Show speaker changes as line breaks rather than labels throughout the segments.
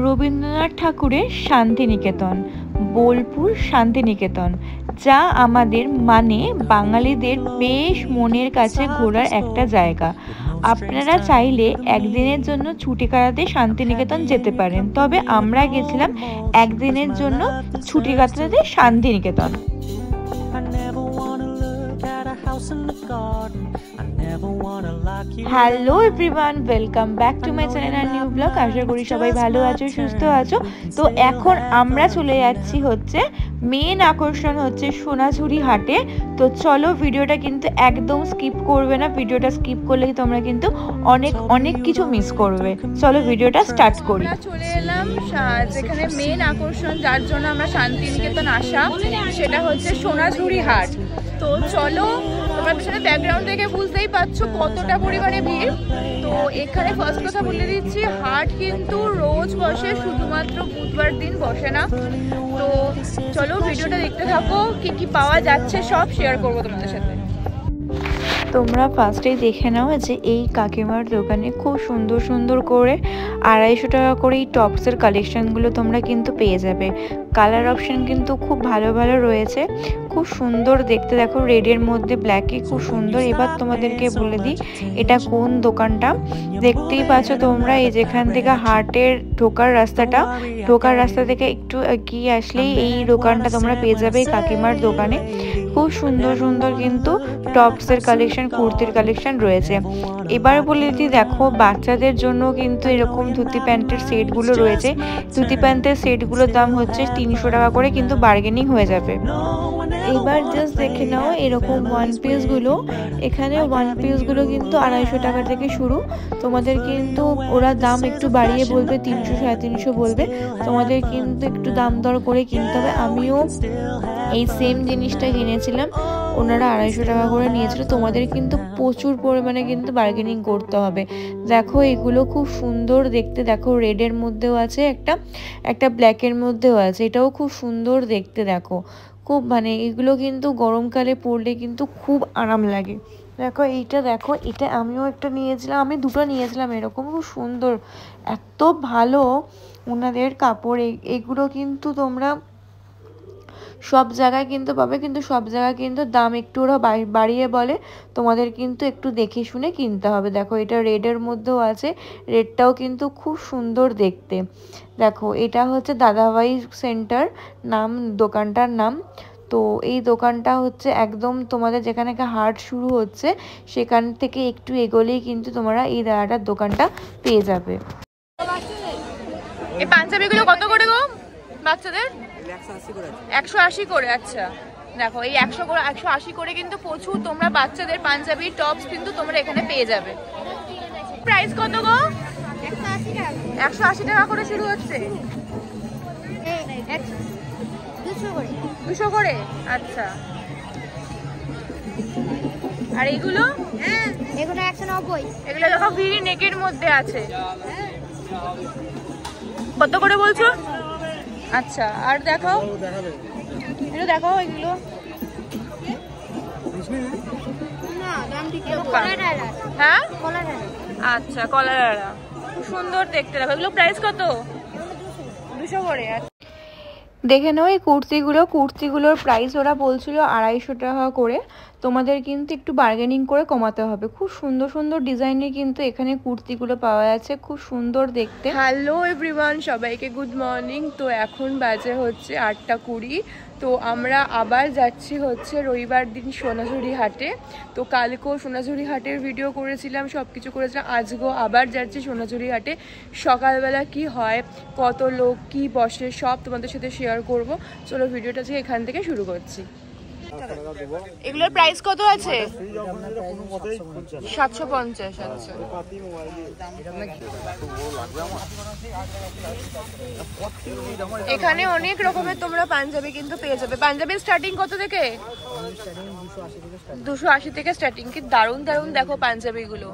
রবীন্দ্রনাথ ঠাকুরের শান্তিনিকেতন, বোলপুর শান্তিনিকেতন, যা আমাদের মানে বাঙালিদের বেশ মনের কাছে ঘোরার একটা জায়গা। আপনারা চাইলে একদিনের জন্য ছুটি কাটাতে শান্তিনিকেতন যেতে পারেন, তবে আমরা গেছিলাম একদিনের জন্য ছুটি কাটাতে Shantiniketan. Hello everyone, welcome back to my channel আর নিউ ব্লগ। আশা করি সবাই ভালো আছো, সুস্থ আছো। তো এখন আমরা চলে যাচ্ছি হচ্ছে মেন আকর্ষণ হচ্ছে সোনাঝুরি হাটে। তো চলো, ভিডিওটা কিন্তু একদম স্কিপ করবে না, ভিডিওটা স্কিপ করলে তোমরা কিন্তু অনেক কিছু মিস করবে। চলো ভিডিওটা স্টার্ট করি।
চলে এলাম যেখানে মেন আকর্ষণ, যার জন্য আমরা শান্তিনিকেতন আসা, সেটা হচ্ছে সোনাঝুরি হাট। তো চলো, তোমরা পিছনে ব্যাকগ্রাউন্ড থেকে বুঝতেই পারছো কতটা পরিমাণে ভিড়। তো এখানে ফার্স্ট কথা বলে দিচ্ছি, হাট কিন্তু রোজ বসে, শুধুমাত্র বুধবার দিন বসে না। তো চলো ভিডিওটা দেখতে থাকো, কি কি পাওয়া যাচ্ছে সব শেয়ার করবো তোমাদের সাথে।
তোমরা ফার্স্টেই দেখে নাও যে এই কাকিমার দোকানে খুব সুন্দর সুন্দর করে 250 টাকা করে এই টপসের কালেকশানগুলো তোমরা কিন্তু পেয়ে যাবে। কালার অপশান কিন্তু খুব ভালো ভালো রয়েছে, খুব সুন্দর দেখতে। দেখো রেডের মধ্যে ব্ল্যাকে খুব সুন্দর। এবার তোমাদেরকে বলে দিই এটা কোন দোকানটা। দেখতেই পাচ্ছ তোমরা, এই যেখান থেকে হাটের ঢোকার রাস্তা থেকে একটু এগিয়ে আসলেই এই দোকানটা তোমরা পেয়ে যাবে। এই কাকিমার দোকানে খুব সুন্দর সুন্দর কিন্তু টপসের কালেকশন, কুর্তির কালেকশন রয়েছে। এবার বলে দিই, দেখো বাচ্চাদের জন্য কিন্তু এরকম ধুতি প্যান্টের সেটগুলো রয়েছে। ধুতি প্যান্টের সেটগুলোর দাম হচ্ছে 300 টাকা করে, কিন্তু বার্গেনিং হয়ে যাবে। এবার জাস্ট দেখে নাও এরকম ওয়ান পিসগুলো। এখানে ওয়ান পিসগুলো কিন্তু 250 টাকা থেকে শুরু। তোমাদের কিন্তু ওরা দাম একটু বাড়িয়ে বলবে, 300 350 বলবে। তোমাদের কিন্তু একটু দাম দর করে কিনতে হবে। আমিও এই সেম জিনিসটা কিনেছিলাম, ওনারা 250 টাকা করে নিয়েছিল। তোমাদের কিন্তু প্রচুর পরিমাণে কিন্তু বার্গেনিং করতে হবে। দেখো এগুলো খুব সুন্দর দেখতে। দেখো রেডের মধ্যেও আছে, একটা ব্ল্যাকের মধ্যেও আছে, এটাও খুব সুন্দর দেখতে। দেখো খুব মানে এগুলো কিন্তু গরমকালে পরলে কিন্তু খুব আরাম লাগে। দেখো এইটা, দেখো এটা আমিও একটা নিয়েছিলাম, আমি দুটো নিয়েছিলাম এরকম। খুব সুন্দর, এত ভালো ওনাদের কাপড়। এগুলো কিন্তু তোমরা সব জায়গায় কিন্তু পাবে, কিন্তু সব জায়গায় কিন্তু দাম একটু ওরা বাড়িয়ে বলে। তোমাদের কিন্তু একটু দেখে শুনে কিনতে হবে। দেখো এটা রেডের মধ্যেও আছে, রেডটাও কিন্তু খুব সুন্দর দেখতে। দেখো এটা হচ্ছে দাদাভাই সেন্টার নাম, দোকানটার নাম। তো এই দোকানটা হচ্ছে একদম তোমাদের যেখানে হাট শুরু হচ্ছে সেখান থেকে একটু এগোলেই কিন্তু তোমরা এই দাদাটার দোকানটা পেয়ে যাবে।
এই পাঞ্জাবিগুলো কত করে গো বাচ্চাদের? 180 করে। আচ্ছা, দেখো এই 180 করে কিন্তু প্রচুর তোমরা বাচ্চাদের পাঞ্জাবি টপস কিন্তু তোমরা এখানে পেয়ে যাবে। প্রাইস কত গো? 180 টাকা করে শুরু হচ্ছে, 200 করে। আচ্ছা, আর এগুলো?
এগুলো 190।
এগুলো দেখো ভিড়ি নেকের মধ্যে আছে, কত করে বলছো? আচ্ছা, আর দেখাও, এটা দেখাও এগুলো। হ্যাঁ আচ্ছা, কলার সুন্দর দেখতে। দেখো এগুলো প্রাইস কত? 200 করে।
দেখে নাও এই কুর্তিগুলোর প্রাইস ওরা বলছিল 250 টাকা করে। তোমাদের কিন্তু একটু বার্গেনিং করে কমাতে হবে। খুব সুন্দর সুন্দর ডিজাইনের কিন্তু এখানে কুর্তিগুলো পাওয়া যাচ্ছে, খুব সুন্দর দেখতে।
হ্যালো এভরিওয়ান, সবাইকে গুড মর্নিং। তো এখন বাজে হচ্ছে 8:20। তো আমরা আবার যাচ্ছি হচ্ছে রবিবার দিন সোনাঝুরি হাটে। তো কালকেও সোনাঝুরি হাটের ভিডিও করেছিলাম, সব কিছু করেছিলাম। আজকেও আবার যাচ্ছি সোনাঝুরি হাটে। সকালবেলা কি হয়, কত লোক কি বসে, সব তোমাদের সাথে শেয়ার করব। চলো ভিডিওটা আজকে এখান থেকে শুরু করছি। এগুলোর প্রাইস কত আছে? 750। আচ্ছা, এখানে অনেক রকমের তোমরা পাঞ্জাবি কিন্তু পেয়ে যাবে। পাঞ্জাবির স্টার্টিং কত থেকে? 280 থেকে স্টার্টিং। কি দারুণ দারুণ দেখো পাঞ্জাবিগুলো।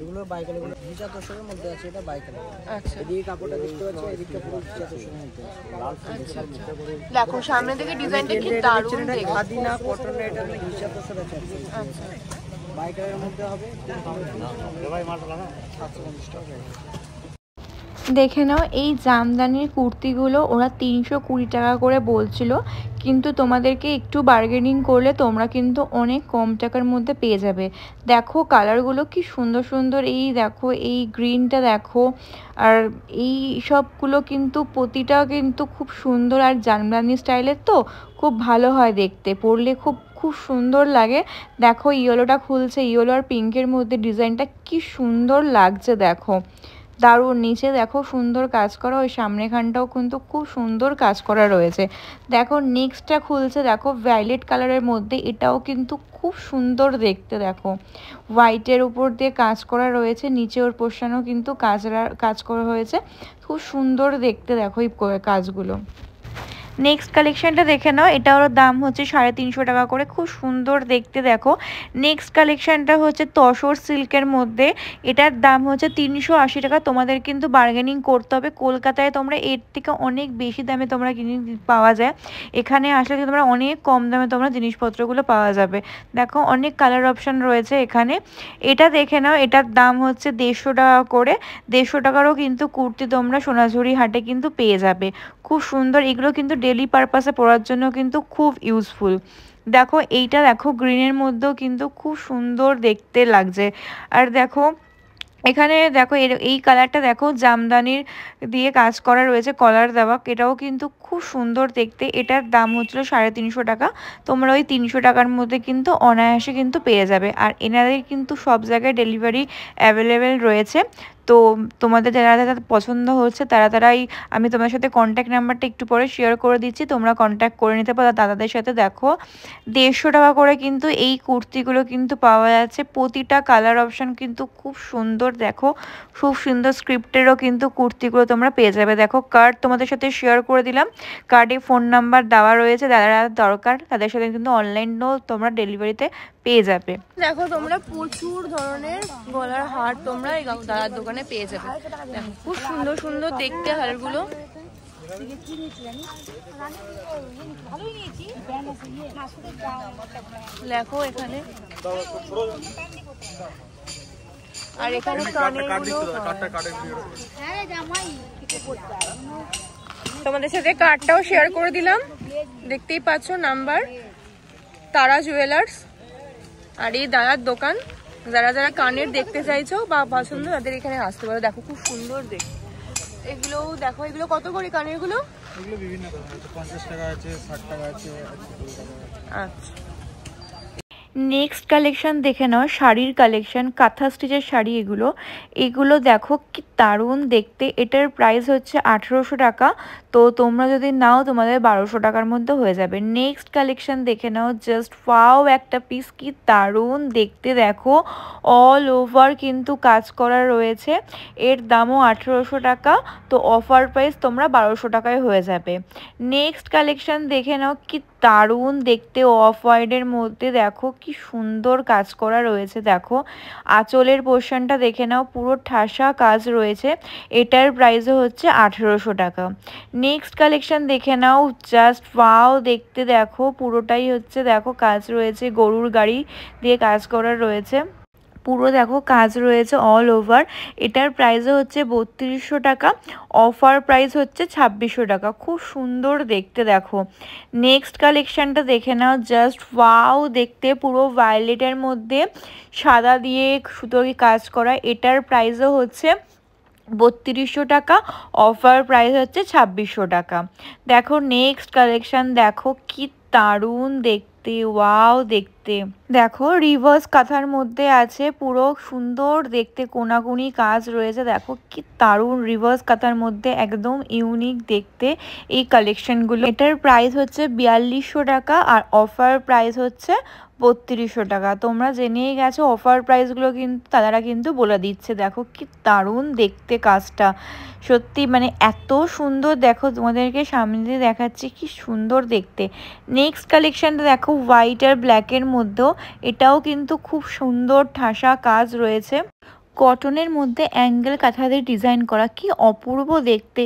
এগুলো বাইকালে, এগুলো 7500 এর মধ্যে আছে। এটা বাইকালে।
আচ্ছা,
এই কাপড়টা দেখতে পাচ্ছ, এদিকটা পুরো 7500 এর মধ্যে আছে।
আচ্ছা, দেখো সামনে থেকে ডিজাইনটা কি দারুণ দেখো।
খাদি না কটন, এটা 7500 আছে।
আচ্ছা,
বাইকের মধ্যে হবে 750 টাকা।
দেখে নাও এই জামদানির কুর্তিগুলো ওরা 320 টাকা করে বলছিল, কিন্তু তোমাদেরকে একটু বার্গেনিং করলে তোমরা কিন্তু অনেক কম টাকার মধ্যে পেয়ে যাবে। দেখো কালারগুলো কি সুন্দর সুন্দর, এই দেখো এই গ্রিনটা দেখো, আর এই সবগুলো কিন্তু প্রতিটা কিন্তু খুব সুন্দর, আর জামদানি স্টাইলের তো খুব ভালো হয় দেখতে, পরলে খুব খুব সুন্দর লাগে। দেখো ইয়েলোটা খুলছে, ইয়েলো আর পিঙ্কের মধ্যে ডিজাইনটা কি সুন্দর লাগছে দেখো, দারুণ। নিচে দেখো সুন্দর কাজ করা, ওই সামনেখানটাও কিন্তু খুব সুন্দর কাজ করা রয়েছে। দেখো নেক্সটটা খুলছে, দেখো ভায়োলেট কালারের মধ্যে, এটাও কিন্তু খুব সুন্দর দেখতে। দেখো হোয়াইটের উপর দিয়ে কাজ করা রয়েছে, নিচে ওর পোর্শনেও কিন্তু কাজ করা হয়েছে, খুব সুন্দর দেখতে। দেখো এই কাজগুলো। নেক্সট কালেকশনটা দেখে নাও, এটার দাম হচ্ছে 350 টাকা করে, খুব সুন্দর দেখতে। দেখো নেক্সট কালেকশনটা হচ্ছে তসর সিল্কের মধ্যে, এটার দাম হচ্ছে 380 টাকা। তোমাদের কিন্তু বার্গেনিং করতে হবে, কলকাতায় তোমরা এর থেকে অনেক বেশি দামে তোমরা কিনে পাওয়া যায়, এখানে আসলে তোমরা অনেক কম দামে তোমরা জিনিসপত্রগুলো পাওয়া যাবে। দেখো অনেক কালার অপশান রয়েছে এখানে। এটা দেখে নাও, এটার দাম হচ্ছে 150 টাকা করে, 150 টাকারও কিন্তু কুর্তি তোমরা সোনাঝুরি হাটে কিন্তু পেয়ে যাবে, খুব সুন্দর। এগুলো কিন্তু ডেলি পারপাসে পরার জন্য কিন্তু খুব ইউজফুল। দেখো এইটা দেখো গ্রিনের মধ্যেও কিন্তু খুব সুন্দর দেখতে লাগছে। আর দেখো এখানে দেখো এই কালারটা দেখো জামদানির দিয়ে কাজ করা রয়েছে, কলার দেওয়া, এটাও কিন্তু খুব সুন্দর দেখতে। এটার দাম হচ্ছিল 350 টাকা, তোমরা ওই 300 টাকার মধ্যে কিন্তু অনায়াসে কিন্তু পেয়ে যাবে। আর এনাদের কিন্তু সব জায়গায় ডেলিভারি অ্যাভেলেবেল রয়েছে। তো তোমাদের যারা যারা পছন্দ হচ্ছে তারাই, আমি তোমার সাথে কন্ট্যাক্ট নাম্বারটা একটু পরে শেয়ার করে দিচ্ছি, তোমরা কন্ট্যাক্ট করে নিতে পারো দাদাদের সাথে। দেখো 150 টাকা করে কিন্তু এই কুর্তিগুলো কিন্তু পাওয়া যাচ্ছে, প্রতিটা কালার অপশান কিন্তু খুব সুন্দর। দেখো খুব সুন্দর স্ক্রিপ্টেরও কিন্তু কুর্তিগুলো তোমরা পেয়ে যাবে। দেখো কার্ড তোমাদের সাথে শেয়ার করে দিলাম, কার্ডে ফোন নাম্বার দেওয়া রয়েছে, যারা দরকার তাদের সাথে কিন্তু অনলাইনও তোমরা ডেলিভারিতে পেয়ে যাবে।
দেখো তোমরা প্রচুর ধরনের গলার হার তোমরা এই দাদার দোকানে পেয়ে যাবে। দেখো খুব সুন্দর সুন্দর দেখতে হারগুলো। দেখো এখানে, আর এখানে তোমাদের সাথে কার্ডটাও শেয়ার করে দিলাম, দেখতেই পাচ্ছ নাম্বার, তারা জুয়েলার্স। আর এই দাদার দোকান, যারা যারা কানের দেখতে চাইছো বা পছন্দ তাদের এখানে আসতে পারো। দেখো খুব সুন্দর দেখতে এগুলো। দেখো এগুলো কত করে কানের গুলো?
এগুলো বিভিন্ন দাম আছে, 50 টাকা আছে, 60 টাকা আছে।
আচ্ছা
নেক্সট কালেকশন দেখে নাও, শাড়ির কালেকশন, কাঁথা স্টিচের শাড়ি। এগুলো দেখো কি দারুণ দেখতে। এটার প্রাইস হচ্ছে 1800 টাকা, তো তোমরা যদি নাও তোমাদের 1200 টাকার মধ্যে হয়ে যাবে। নেক্সট কালেকশন দেখে নাও, জাস্ট ওয়াও একটা পিস, কি দারুণ দেখতে। দেখো অল ওভার কিন্তু কাজ করা রয়েছে, এর দামও 1800 টাকা, তো অফার প্রাইস তোমরা 1200 টাকায় হয়ে যাবে। নেক্সট কালেকশন দেখে নাও, কি দারুণ দেখতে, অফ হোয়াইটের মধ্যে দেখো কি সুন্দর কাজ করা রয়েছে। দেখো আঁচলের পোর্শনটা দেখে নাও, পুরো ঠাসা কাজ রয়েছে, এটার প্রাইসও হচ্ছে 1800 টাকা। নেক্সট কালেকশন দেখে নাও, জাস্ট ওয়াও দেখতে। দেখো পুরোটাই হচ্ছে দেখো কাজ রয়েছে, গরুর গাড়ি দিয়ে কাজ করা রয়েছে, পুরো দেখো কাজ রয়েছে অল ওভার। এটার প্রাইসও হচ্ছে 3200 টাকা, অফার প্রাইস হচ্ছে 2600 টাকা, খুব সুন্দর দেখতে। দেখো নেক্সট কালেকশানটা দেখে নাও, জাস্ট ওয়াও দেখতে, পুরো ভায়োলেটের মধ্যে সাদা দিয়ে সুতোর কাজ করা, এটার প্রাইসও হচ্ছে 3200 টাকা, অফার প্রাইস হচ্ছে 2600 টাকা। দেখো নেক্সট কালেকশান দেখো কি দারুণ দেখতে, ওয়াও দেখতে। দেখো রিভার্স কাঁথার মধ্যে আছে, পুরো সুন্দর দেখতে, কোনাকুনি কাজ রয়েছে। দেখো কি দারুণ রিভার্স কাঁথার মধ্যে, একদম ইউনিক দেখতে এই কালেকশনগুলো। এটার প্রাইস হচ্ছে 4200 টাকা, আর অফার প্রাইস হচ্ছে 3200 টাকা। তোমরা জেনেই গেছো অফার প্রাইসগুলো, কিন্তু তারা কিন্তু বলে দিচ্ছে। দেখো কি দারুণ দেখতে কাজটা, সত্যি মানে এত সুন্দর। দেখো তোমাদেরকে সামনে দিয়ে দেখাচ্ছি, কি সুন্দর দেখতে। নেক্সট কালেকশানটা দেখো হোয়াইট আর ব্ল্যাকের মধ্যেও, এটাও কিন্তু খুব সুন্দর ঠাসা কাজ রয়েছে, কটনের মধ্যে অ্যাঙ্গেল কাঁথা দিয়ে ডিজাইন করা, কি অপূর্ব দেখতে,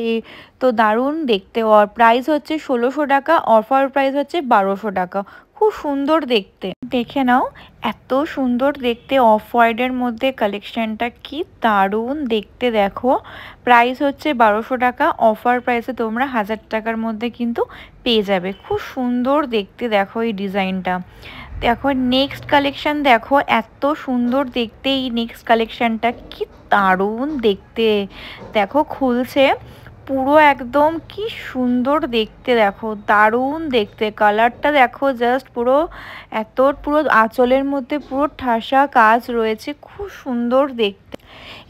তো দারুণ দেখতে। আর প্রাইস হচ্ছে 1600 টাকা, অফার প্রাইস হচ্ছে 1200 টাকা, খুব সুন্দর দেখতে। দেখে নাও এত সুন্দর দেখতে, অফ হোয়াইটের মধ্যে কালেকশনটা কি দারুণ দেখতে। দেখো প্রাইস হচ্ছে 1200 টাকা, অফার প্রাইসে তোমরা 1000 টাকার মধ্যে কিন্তু পেয়ে যাবে। খুব সুন্দর দেখতে দেখো এই ডিজাইনটা। দেখো নেক্সট কালেকশন দেখো, এত সুন্দর দেখতে এই নেক্সট কালেকশনটা, কি দারুণ দেখতে। দেখো খুলছে পুরো একদম কি সুন্দর দেখতে, দেখো দারুণ দেখতে। কালারটা দেখো জাস্ট পুরো পুরো আঁচলের মধ্যে পুরো ঠাসা কাজ রয়েছে, খুব সুন্দর দেখতে।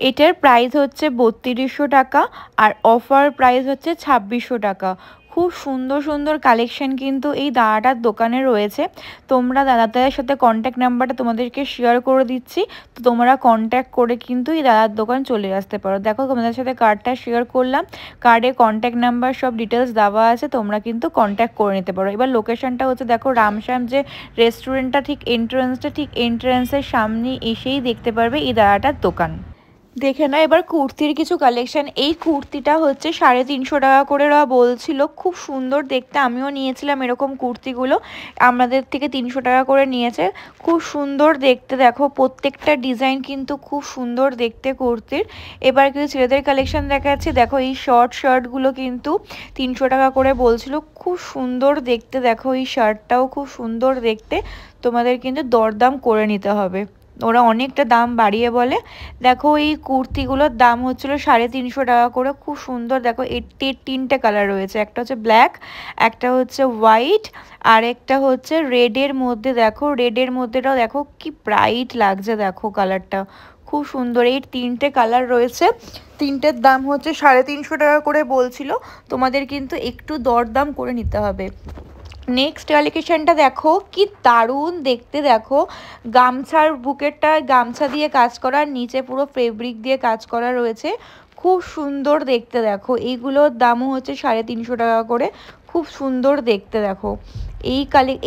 এটার প্রাইস হচ্ছে 3200 টাকা আর অফার প্রাইস হচ্ছে 2600 টাকা। খুব সুন্দর সুন্দর কালেকশন কিন্তু এই দাদাটার দোকানে রয়েছে। তোমরা দাদাটার সাথে কন্ট্যাক্ট নাম্বারটা তোমাদেরকে শেয়ার করে দিচ্ছি, তো তোমরা কন্ট্যাক্ট করে কিন্তু এই দাদার দোকান চলে আসতে পারো। দেখো তোমাদের সাথে কার্ডটা শেয়ার করলাম, কার্ডে কন্ট্যাক্ট নাম্বার সব ডিটেলস দেওয়া আছে, তোমরা কিন্তু কন্ট্যাক্ট করে নিতে পারো। এবার লোকেশনটা হচ্ছে দেখো রামশ্যাম যে রেস্টুরেন্টটা ঠিক এন্ট্রান্সের সামনে এসেই দেখতে পারবে এই দাদাটার দোকান। দেখে না এবার কুর্তির কিছু কালেকশন। এই কুর্তিটা হচ্ছে 350 টাকা করে ওরা বলছিল, খুব সুন্দর দেখতে। আমিও নিয়েছিলাম এরকম কুর্তিগুলো, আমাদের থেকে 300 টাকা করে নিয়েছে। খুব সুন্দর দেখতে, দেখো প্রত্যেকটা ডিজাইন কিন্তু খুব সুন্দর দেখতে কুর্তির। এবার কিছু ছেলেদের কালেকশন দেখাচ্ছি। দেখো এই শার্টগুলো কিন্তু 300 টাকা করে বলছিল, খুব সুন্দর দেখতে। দেখো এই শার্টটাও খুব সুন্দর দেখতে, তোমাদের কিন্তু দরদাম করে নিতে হবে, ওরা অনেকটা দাম বাড়িয়ে বলে। দেখো এই কুর্তিগুলোর দাম হচ্ছিল 350 টাকা করে, খুব সুন্দর। দেখো এর 3টে কালার রয়েছে, একটা হচ্ছে ব্ল্যাক, একটা হচ্ছে হোয়াইট, আর একটা হচ্ছে রেডের মধ্যে। দেখো রেডের মধ্যেটাও দেখো কি ব্রাইট লাগছে, দেখো কালারটা খুব সুন্দর। এই 3টে কালার রয়েছে, 3টের দাম হচ্ছে 350 টাকা করে বলছিল, তোমাদের কিন্তু একটু দরদাম করে নিতে হবে। নেক্সট কালেকশনটা দেখো কি দারুণ দেখতে। দেখো গামছার বুকেরটা গামছা দিয়ে কাজ করা, নিচে পুরো ফেব্রিক দিয়ে কাজ করা রয়েছে, খুব সুন্দর দেখতে। দেখো এইগুলোর দামও হচ্ছে 350 টাকা করে, খুব সুন্দর দেখতে। দেখো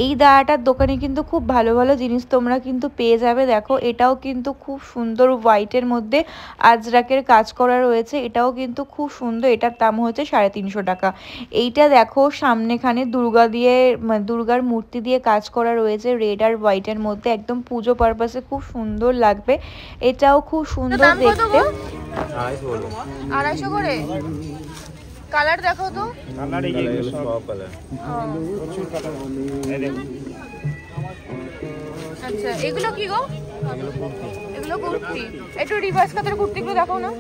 এই দাদাটার দোকানে কিন্তু খুব ভালো ভালো জিনিস তোমরা কিন্তু পেয়ে যাবে। দেখো এটাও কিন্তু খুব সুন্দর হোয়াইটের মধ্যে আজরাকের কাজ করা রয়েছে, এটাও কিন্তু খুব সুন্দর, এটার দাম হচ্ছে 350 টাকা। এইটা দেখো সামনেখানে দুর্গার মূর্তি দিয়ে কাজ করা রয়েছে, রেড আর হোয়াইটের মধ্যে, একদম পুজো পারপাসে খুব সুন্দর লাগবে, এটাও খুব সুন্দর দেখতে।
250 করে। কালার দেখো তো,
কালার এই যে সব কালার প্রচুর কালার এই দেখো।
আচ্ছা এগুলো কি গো? এগুলো কুর্তি। একটু রিভার্স কাটের কুর্তিগুলো দেখো না।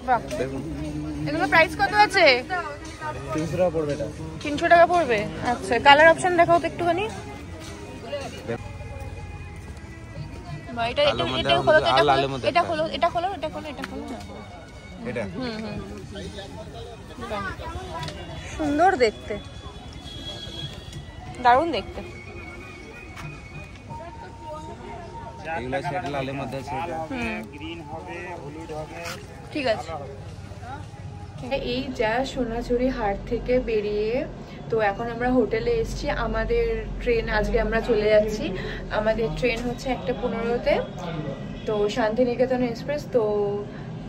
বাহ, এগুলো প্রাইস কত আছে?
300 টাকা পড়বে এটা।
300 টাকা পড়বে। আচ্ছা কালার অপশন দেখাও তো একটুখানি। এটা খোলো। সুন্দর দেখতে, দারুণ দেখতে।
এগুলা সেট লালের মধ্যে আছে,
গ্রিন হবে, হলুদ হবে, ঠিক আছে। এই যা সোনাঝুরি হাট থেকে বেরিয়ে তো এখন আমরা হোটেলে এসেছি। আমাদের ট্রেন আজকে আমরা চলে যাচ্ছি, আমাদের ট্রেন হচ্ছে 1:15-তে, তো শান্তিনিকেতন এক্সপ্রেস। তো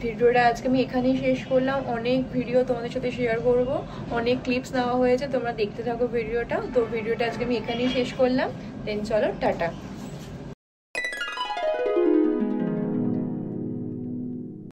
ভিডিওটা আজকে আমি এখানেই শেষ করলাম। অনেক ভিডিও তোমাদের সাথে শেয়ার করব, অনেক ক্লিপস নেওয়া হয়েছে, তোমরা দেখতে থাকো ভিডিওটা। তো ভিডিওটা আজকে আমি এখানেই শেষ করলাম। দেন চলো টাটা।